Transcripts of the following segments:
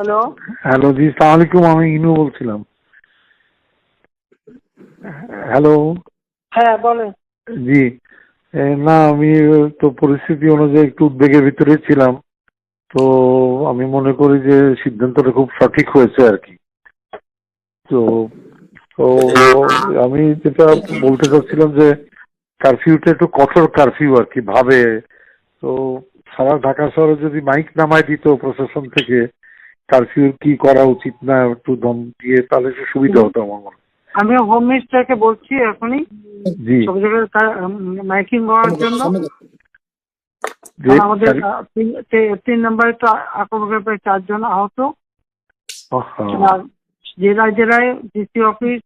Hello. Hello জি, সালাম আলাইকুম। আমি ইনু বলছিলাম। হ্যালো। হ্যাঁ বলেন। জি। না, আমি তো পরিস্থিতি অনুযায়ী একটু উদ্বেগের ভিতরে ছিলাম। তো আমি মনে করি যে সিদ্ধান্তটা খুব সঠিক হয়েছে আর কি। তো তো আমি যেটা বলতে চাচ্ছিলাম যে কারফিউটা একটু কঠোর কারফিউ আর কি ভাবে। তো সারা ঢাকা শহরে যদি মাইক নামায় দিত প্রশাসন থেকে কারফিউ কি করা উচিত না একটু দম দিয়ে, তাহলে একটু সুবিধা হতো আমার মনে হয়। আমি হোম মিনিস্টারকে বলছি এখনই জি। সব জায়গায় মাইকিং করার জন্য। যে আমাদের 3 নম্বরে তো আক্রমণের প্রায় 4 জন আহত। আর জেলায় জেলায় ডিসি অফিস,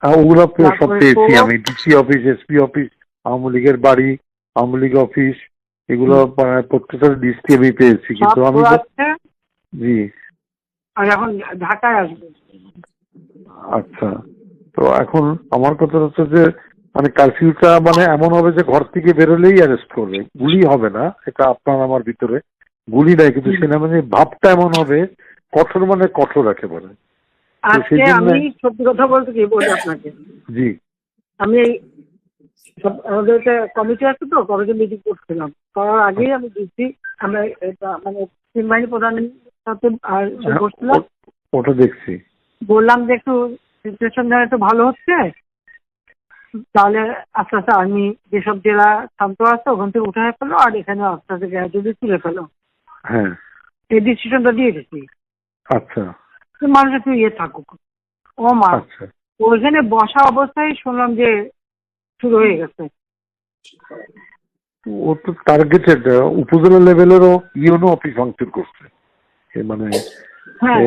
ওগুলো সব তারপরে পেয়েছি আমি। DC office, SP office, Awami লীগের বাড়ি, আওয়ামী লীগ অফিস, এগুলো প্রত্যেকটা লিস্টে আমি পেয়েছি, কিন্তু আমি জি। আর এখন ঢাকায় আসবে। আচ্ছা, তো এখন আমার কথা হচ্ছে যে মানে কারফিউটা মানে এমন হবে যে ঘর থেকে বেরোলেই অ্যারেস্ট করবে, গুলি হবে না। এটা আপনার আমার ভিতরে গুলি নাই, কিন্তু সেনাবাহিনীর ভাবটা এমন হবে কঠোর, মানে কঠোর একেবারে। আজকে আমি সত্যি কথা বলতে কি বলি আপনাকে, জি। আমি আমাদের একটা কমিটি আছে, তো কমিটি মিটিং করছিলাম। করার আগেই আমি ডিসি আমরা মানে তিন বাহিনী প্রধানের সাথে বসছিলাম। ওটা দেখছি। বললাম যে একটু সিচুয়েশন যেন একটু ভালো হচ্ছে, তাহলে আস্তে আস্তে আর্মি যেসব জেলা শান্ত আছে ওখান থেকে উঠে ফেলো, আর এখানে আস্তে আস্তে গ্র্যাজুয়ালি তুলে ফেলো। হ্যাঁ, এই ডিসিশনটা দিয়ে দিচ্ছি। আচ্ছা। মানুষ একটু ইয়ে থাকুক। ও মা, আচ্ছা, ওইখানে বসা অবস্থায় শুনলাম যে শুরু হয়ে গেছে। ও তো টার্গেটেড উপজেলা লেভেলেরও ইউনো অফিস ভাঙচুর করছে মানে। হ্যাঁ,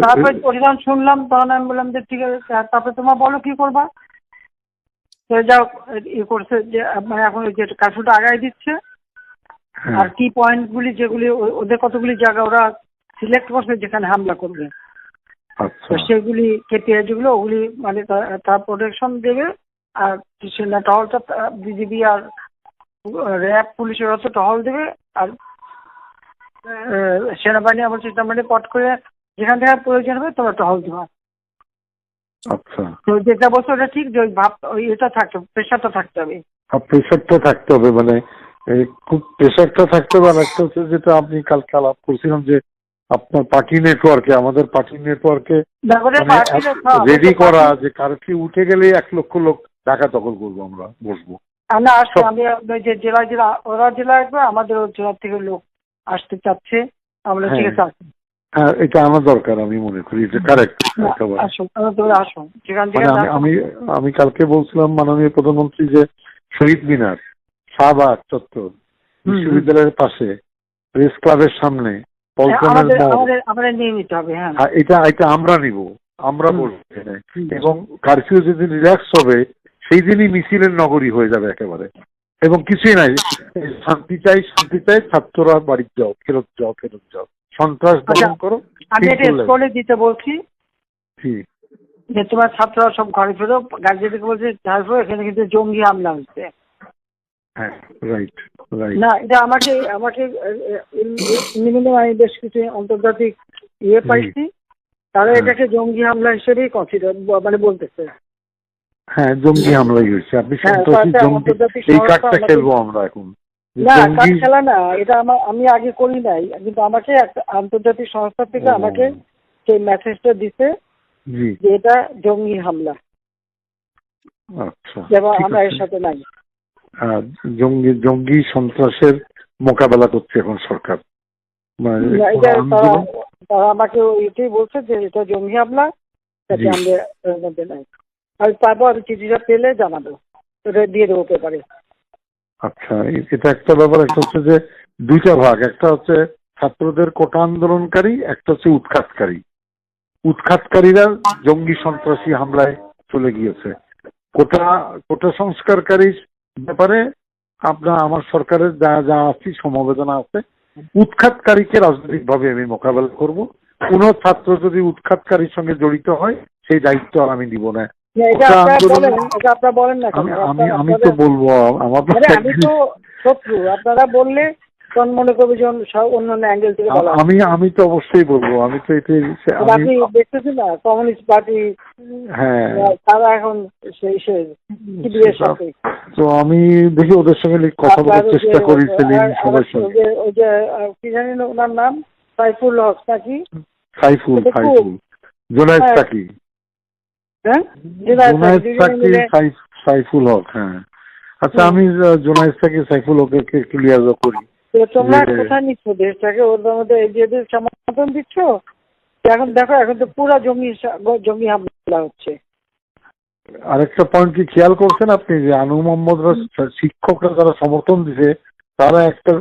তারপরে যখন শুনলাম তখন আমি বললাম যে ঠিক আছে, তারপরে তোমার বলো কি করবা। যাও ইয়ে করছে যে মানে এখন যে কার্ফিউটা আগায় দিচ্ছে, আর কি পয়েন্ট গুলি যেগুলি ওদের কতগুলি জায়গা ওরা সিলেক্ট করছে যেখানে হামলা করবে, সেগুলি কেটে যেগুলো ওগুলি মানে তার প্রোটেকশন দেবে। আর সেনা টহলটা বিজিবি আর র্যাব পুলিশের হচ্ছে টহল দেবে। আর সেনাবাহিনী আমার সেনাবাহিনী পট করে যেখান থেকে প্রয়োজন হবে তোমরা টহল দেওয়া। আচ্ছা, তো যেটা বলছো ওটা ঠিক, যে ওই এটা থাকতে প্রেশারটা থাকতে হবে। প্রেশারটা থাকতে হবে, মানে খুব প্রেশারটা থাকতে হবে। আর একটা হচ্ছে যেটা আপনি কালকে আলাপ করছিলাম যে আপনার পার্টি নেটওয়ার্কে, আমাদের পার্টি নেটওয়ার্কে রেডি করা যে কারফিউ উঠে গেলে 1 লক্ষ লোক ঢাকা দখল করবো, আমরা বসবো না আসছে। আমি যে জেলায় জেলা ওরা জেলা আসবে, আমাদের জেলা থেকে লোক আসতে চাচ্ছে। আমরা ঠিক আছে আসুন। হ্যাঁ, এটা আমার দরকার, আমি মনে করি এটা কারেক্ট। আসুন, আসুন যেখান থেকে। আমি কালকে বলছিলাম মাননীয় প্রধানমন্ত্রী যে শহীদ মিনার, শাহবাগ চত্বর, বিশ্ববিদ্যালয়ের পাশে, প্রেস ক্লাবের সামনে, আমাদের নিয়ে নিতে হবে। হ্যাঁ, এটা আমরা নিব, আমরা বলবো। এবং কারফিউ যেদিন রিল্যাক্স হবে সেই দিনই মিছিলের নগরী হয়ে যাবে একেবারে। এবং কিছুই নাই, শান্তি চাই, শান্তি চাই, ছাত্ররা বাড়ি যাও, ফেরত যাও, ফেরত যাও, সন্ত্রাস দমন করো। আমি এটা স্কুলে দিতে বলছি যে তোমার ছাত্ররা সব ঘরে ফেরো। গার্জিয়ানকে বলছে এখানে কিন্তু জঙ্গি হামলা হচ্ছে। হ্যাঁ, রাইট রাইট। না, এটা আমাকে আমি বেশ কিছু আন্তর্জাতিক ইয়ে পাইছি, তারা এটাকে জঙ্গি হামলা হিসেবেই কনসিডার মানে বলতেছে। হ্যাঁ, জঙ্গি হামলাই হয়েছে। আপনি সন্ত্রাসী জঙ্গি এই কার্ডটা খেলবো আমরা এখন। না, কার্ড খেলা না, এটা আমি আগে করি নাই, কিন্তু আমাকে একটা আন্তর্জাতিক সংস্থা থেকে আমাকে সেই মেসেজটা দিতে যে এটা জঙ্গি হামলা। আচ্ছা, যেমন আমরা এর সাথে নাই। জঙ্গি সন্ত্রাসের মোকাবেলা করছে এখন সরকার। তারা আমাকে এটাই বলছে যে এটা জঙ্গি হামলা, যাতে আমরা এর মধ্যে নাই। আর তারপর আমি চিঠিটা পেলে জানাবো, এটা দিয়ে দেবো পেপারে। আচ্ছা, এটা একটা ব্যাপার। একটা হচ্ছে যে 2টা ভাগ, একটা হচ্ছে ছাত্রদের কোটা আন্দোলনকারী, একটা হচ্ছে উৎখাতকারী। উৎখাতকারীরা জঙ্গি সন্ত্রাসী হামলায় চলে গিয়েছে। কোটা সংস্কারকারীর ব্যাপারে আমার সরকারের যা যা আছে সমবেদনা আছে। উৎখাতকারীকে রাজনৈতিক ভাবে আমি মোকাবেলা করব। কোন ছাত্র যদি উৎখাতকারীর সঙ্গে জড়িত হয় সেই দায়িত্ব আর আমি দিব না। আমি তো বলবো, আমার আমি তো শত্রু। আপনারা বললে তখন মনে করবে যে অন্যান্য অ্যাঙ্গেল থেকে বলা আমি তো অবশ্যই বলবো, আমি তো এতে আপনি দেখতেছেন না কমিউনিস্ট পার্টি হ্যাঁ তারা এখন সেই সিবিএর সাথে তো আমি দেখি ওদের সঙ্গে কথা বলার চেষ্টা করি সেলিম সবার সঙ্গে। ওই যে কি জানি না ওনার নাম সাইফুল হক নাকি সাইফুল জোনায়েদ সাকি হ্যাঁ জোনায়েদ সাকি সাইফুল হক হ্যাঁ আচ্ছা আমি জোনায়েদ সাকি সাইফুল হককে ক্লিয়ার করি। তোমরা কোথায় নিচ্ছ দেশটাকে? ওর মধ্যে যে সমর্থন দিচ্ছ এখন দেখো এখন তো পুরো জঙ্গি হামলা হচ্ছে। আরেকটা পয়েন্ট কি খেয়াল করছেন আপনি যে আনু মোহাম্মদরা শিক্ষকরা যারা সমর্থন দিছে তারা একটা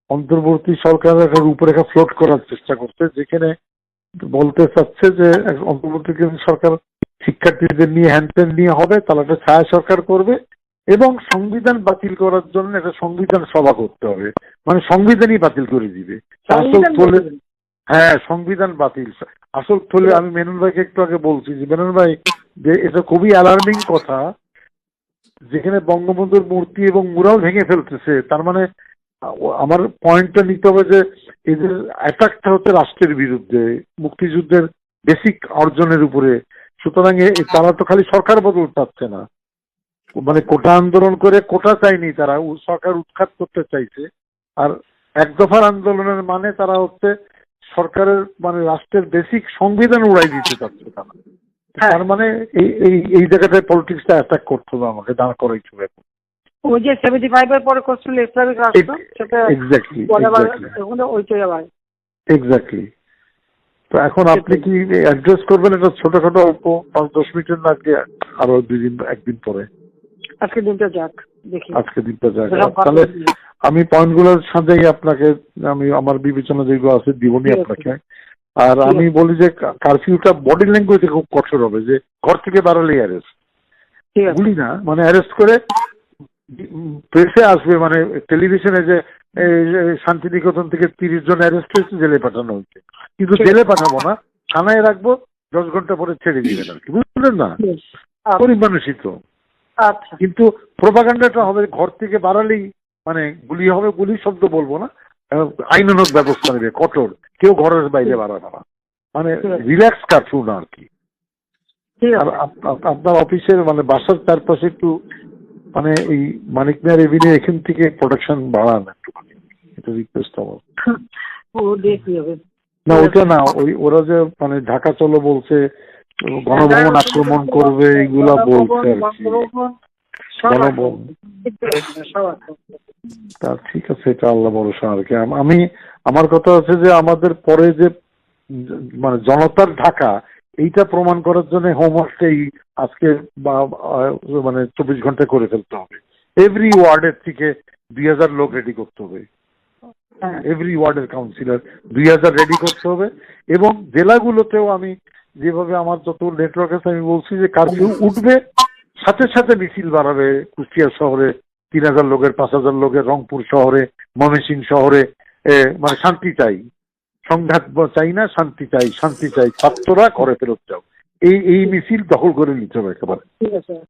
অন্তর্বর্তী সরকারের একটা রূপরেখা ফ্লোট করার চেষ্টা করছে, যেখানে বলতে চাচ্ছে যে অন্তর্বর্তীকালীন সরকার শিক্ষার্থীদের নিয়ে হ্যান্ডটেন নিয়ে হবে, তাহলে একটা ছায়া সরকার করবে এবং সংবিধান বাতিল করার জন্য একটা সংবিধান সভা করতে হবে, মানে সংবিধানই বাতিল করে দিবে। আসল থলে হ্যাঁ সংবিধান বাতিল আসল থলে আমি মেনন ভাইকে একটু আগে বলছি যে মেনন ভাই যে এটা খুবই অ্যালার্মিং কথা, যেখানে বঙ্গবন্ধুর মূর্তি এবং মুরাল ভেঙে ফেলতেছে, তার মানে আমার পয়েন্টটা নিতে হবে যে এদের অ্যাটাকটা হচ্ছে রাষ্ট্রের বিরুদ্ধে, মুক্তিযুদ্ধের বেসিক অর্জনের উপরে। সুতরাং তারা তো খালি সরকার বদল চাচ্ছে না, মানে কোটা আন্দোলন করে কোটা চায়নি, তারা সরকার উৎখাত করতে চাইছে। আর এক দফার আন্দোলনের মানে তারা হচ্ছে সরকারের মানে রাষ্ট্রের বেসিক সংবিধান উড়াই দিতে চাচ্ছে তারা। তার মানে এই জায়গাটায় পলিটিক্সটা অ্যাটাক করতে হবে, আমাকে দাঁড় করাইতে হবে। ওই যে 75 এর পরে করছিল ইসলামিক রাষ্ট্র সেটা এক্স্যাক্টলি ওইটাই আবার এক্স্যাক্টলি। তো এখন আপনি কি অ্যাড্রেস করবেন এটা ছোটখাটো অল্প 5-10 মিনিটের না আগে আরো একদিন পরে? আজকে দিনটা যাক দেখি, আজকে দিনটা যাক। তাহলে আমি পয়েন্টগুলোর সাথে আপনাকে আমি আমার বিবেচনা যেগুলো আছে দিবনি আপনাকে। আর আমি বলি যে কারফিউটা বডি ল্যাঙ্গুয়েজে খুব কঠোর হবে, যে ঘর থেকে বাড়ালেই অ্যারেস্ট, বলি না মানে অ্যারেস্ট করে প্রেসে আসবে, মানে টেলিভিশনে যে শান্তিনিকেতন থেকে 30 জন অ্যারেস্ট হয়েছে জেলে পাঠানো হয়েছে, কিন্তু জেলে পাঠাবো না, থানায় রাখবো, 10 ঘন্টা পরে ছেড়ে দিবেন আর কি, বুঝলেন না? গরিব মানুষই তো। কিন্তু প্রোপাগান্ডাটা হবে ঘর থেকে বাড়ালেই মানে গুলি হবে, গুলি শব্দ বলবো না, আইনানুগ ব্যবস্থা নেবে কঠোর, কেউ ঘরের বাইরে বাড়াবে না, মানে রিল্যাক্স কারফিউ না আর কি। আর আপনার অফিসের মানে বাসার চারপাশে একটু মানে এই মানিক মিয়া এভিনিউ এখান থেকে প্রোটেকশন বাড়ান একটু, এটা রিকোয়েস্ট আমার। না ওইটা না, ওরা যে মানে ঢাকা চলো বলছে, গণভবন আক্রমণ করবে এগুলা বলছে আর কি, গণভবন। তা ঠিক আছে, এটা আল্লাহ ভরসা আর কি। আমি আমার কথা হচ্ছে যে আমাদের পরে যে মানে জনতার ঢাকা এইটা প্রমাণ করার জন্য হোমওয়ার্কটাই আজকে মানে 24 ঘন্টা করে ফেলতে হবে। এভরি ওয়ার্ডের থেকে 2000 লোক রেডি করতে হবে, এভরি ওয়ার্ডের কাউন্সিলর 2000 রেডি করতে হবে। এবং জেলাগুলোতেও আমি যেভাবে আমার যত নেটওয়ার্ক আছে আমি বলছি যে কারফিউ উঠবে, সাথে সাথে মিছিল বাড়াবে। কুষ্টিয়া শহরে 3000 লোকের, 5000 লোকের, রংপুর শহরে, ময়মনসিংহ শহরে, মানে শান্তি চাই, সংঘাত চাই না, শান্তি চাই, শান্তি চাই, ছাত্ররা করে ফেরত যাও, এই মিছিল দখল করে নিতে হবে একেবারে। ঠিক আছে।